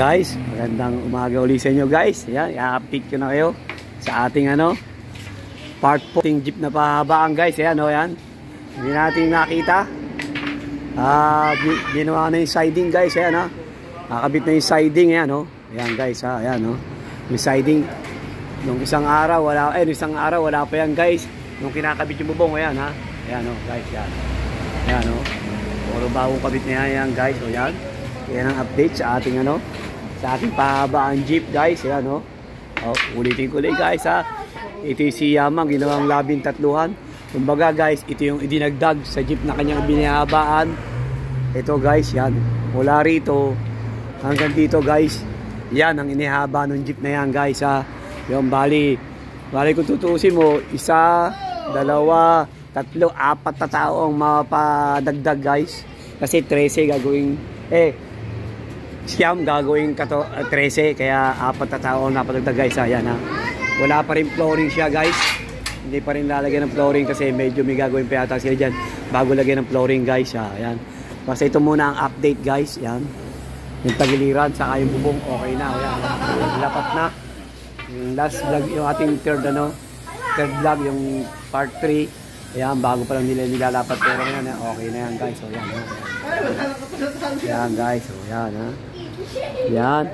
Guys, magandang umaga ulit sa inyo guys. Yan, i-update ko na kayo sa ating part 4 ating jeep na pahabaan guys. Ayan yan. Hindi natin nakita. Ginawa na yung siding guys. Ayan nakabit na yung siding. Ayan Ayan guys ayan yung siding. Nung isang araw wala pa yan guys. Nung kinakabit yung bubong ayan Ayan guys yan. Ayan puro bagong kabit na yan guys. Ayan. Yan ang update sa ating sa ating pahabaan jeep guys. Ayan ulitin ko ulit guys Ito yung si Yamang ginawang 13. Kumbaga guys, ito yung idinagdag sa jeep na kanyang binahabaan. Ito guys, yan. Mula rito hanggang dito guys. Yan ang inihaba ng jeep na yan guys Yung bali kung tutuusin mo, 1, 2, 3, 4 na tao ang mapadagdag guys. Kasi 13 gagawing siyam gagawing 13, kaya 4 na tao ang napadagdag guys. Ayan wala pa rin flooring siya guys. Hindi pa rin lalagyan ng flooring kasi medyo may gagawin pa yata sila dyan bago lagyan ng flooring guys. Ayan. Basta ito muna ang update guys. Yan. Yung tagiliran saka yung bubong okay na. Ayan. Lapat na. Yung last vlog yung ating third vlog yung part 3. Ayan bago pa lang nila nilalapat pero yan okay na yan guys. So yan. Yan guys. So yan Yan.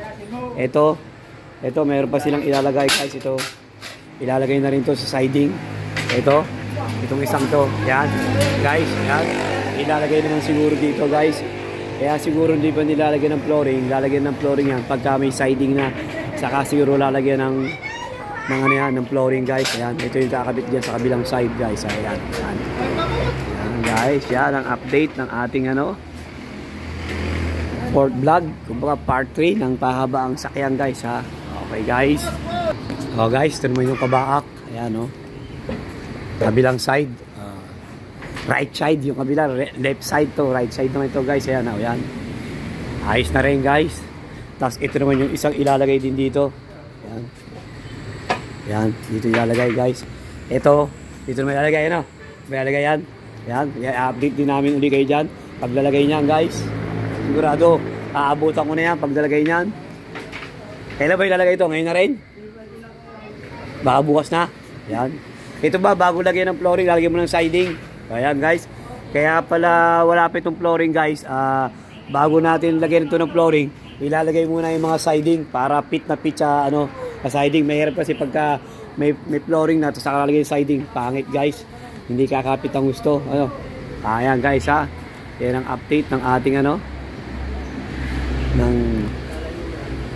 Ito meron pa silang ilalagay guys. Ito ilalagay na rin to sa siding. Itong isang to. Yan guys. Yan. Ilalagay naman siguro dito guys. Kaya siguro hindi pa nilalagyan ng flooring. Lalagyan ng flooring yan pagka may siding na. Saka siguro lalagyan ng flooring guys. Ayan. Ito yung kakabit dyan sa kabilang side guys. Ayan. Yan guys. Yan ang update ng ating fourth vlog. Kumbaga part 3 ng pahabaang sakyan guys Okay guys. Guys, ito naman yung kabaak. Ayan kabilang side. Right side yung kabila. Left side to. Right side naman ito guys. Ayan Ayan. Ayos na rin guys. Tapos ito naman yung isang ilalagay din dito. Ayan. Ayan. Dito ilalagay guys. Dito naman ilalagay May ilalagay yan. Ayan. I-update din namin uli kayo dyan. Paglalagay niyan guys. Sigurado. Aabutan ko na yan paglalagay niyan. Kailan ba ilalagay ito? Ngayon na rin? Baka bukas na. Ayan. Ito ba, bago lagyan ng flooring, lalagyan mo ng siding. Ayan guys. Kaya pala wala pa itong flooring guys. Bago natin lagyan ito ng flooring, ilalagay muna yung mga siding para fit na fit sa siding. Mahirap kasi pagka may flooring na, tapos saka lalagyan yung siding. Pangit guys. Hindi kakapit ang gusto. Ayan guys Yan ang update ng ating ng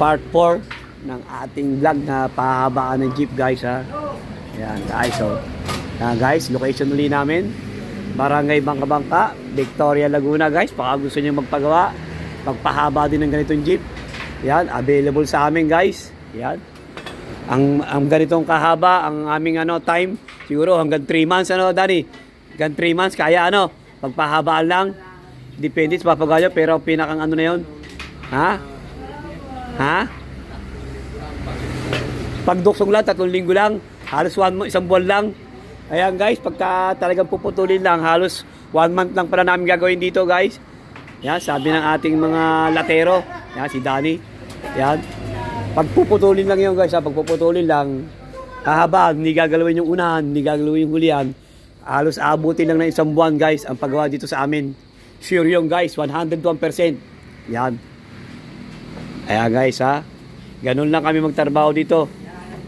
part 4 ng ating vlog na pahabaan ng jeep guys Ayan guys guys, location uli namin Barangay Bangka-Bangka, Victoria, Laguna guys. Baka gusto niyo magpagawa, magpahaba din ng ganitong jeep. Yan, available sa amin guys. Yan. Ang ganitong kahaba ang aming time siguro hanggang 3 months Dani. Hanggang 3 months kaya magpahabaan lang. Depende sa papagayo pero pinakang na 'yon. Pagduksong lang 3 linggo lang, halos 1 buwan lang. Ayan guys, pagka talagang puputulin lang, halos 1 month lang pala namin gagawin dito guys. Yan, sabi ng ating mga latero, yan si Danny. Yan. Pagpuputulin lang 'yon guys, pagpuputulin lang. Hahaba, hindi gagalawin yung unahan, hindi gagalawin yung hulihan. Halos aabutin lang ng 1 buwan guys ang paggawa dito sa amin. Sure yung guys, 101%. Yan. Ayan guys ganun lang kami magtrabaho dito.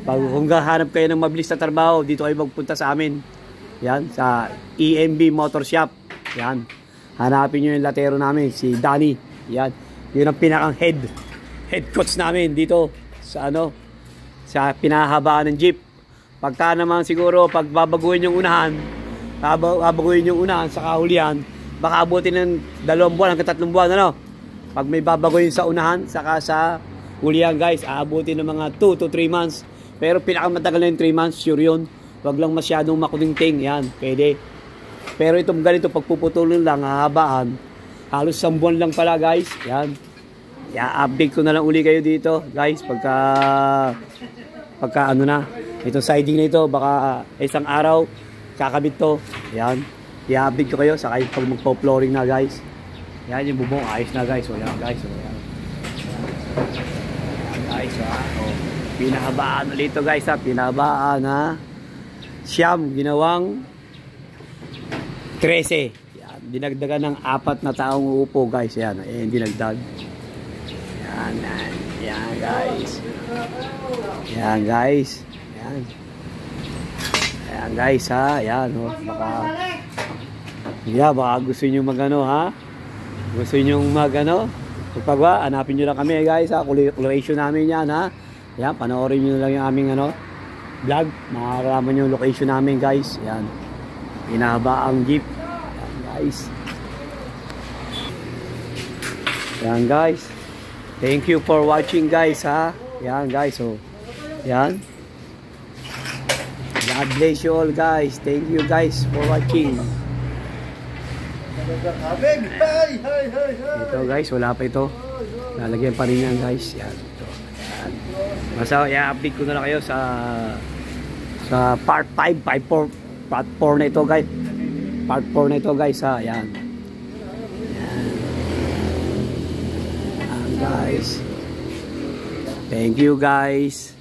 Pag kung hanap kayo ng mabilis na trabaho, dito kayo magpunta sa amin. Yan, sa EMB Motor Shop. Yan. Hanapin nyo yung latero namin, si Danny. Yan. Yun ang pinakang head coach namin dito sa sa pinahabaan ng jeep. Pagka naman siguro pag babaguhin yung unahan, sa kahulihan, baka abutin ng 2 buwan hanggang 3 buwan Pag may babaguhin sa unahan saka sa hulihan guys, aabutin ng mga 2 to 3 months. Pero pinakamatagal na yung 3 months, sure yun. Wag lang masyadong makutingting. Yan, pwede. Pero itong ganito, pagpuputulin lang, hahabaan. Halos 1 buwan lang pala guys. Yan. I-update ko na lang uli kayo dito guys. Pagka na. Itong siding na ito, baka isang araw, kakabit to. Yan. I-update ko kayo. Saka pag magpo-flooring na guys. Yan yung bubong. Ayos na guys. So yan guys. So, yan. ha. Oh, pinahabaan ulit ito guys ha. Pinahabaan ha. Siyam, ginawang 13. Yan, dinagdagan ng 4 na taong uupo guys. Yan, dinagdag. Yan, yan guys. Yan guys. Yan. Yan guys ha. Yan, oh, baka gusto nyo magano ha. Gusto nyo magano. Pagpagwa, hanapin nyo lang kami guys ha. Location namin yan ha. Yan, panoorin nyo lang yung aming ano vlog. Makakaraman yung location namin guys. Yan. Pinahaba ang jeep. Yan guys. Yan guys. Thank you for watching guys ha. Yan guys. So, yan. God bless you all guys. Thank you guys for watching. Ito guys, wala pa ito. Lalagyan pa rin yan guys. Yan. Ito. Yan. Basta i-update ko na lang kayo sa part 5, part 4 na ito guys. Part 4 na ito guys ha. Yan. Yan. Yan guys. Thank you guys.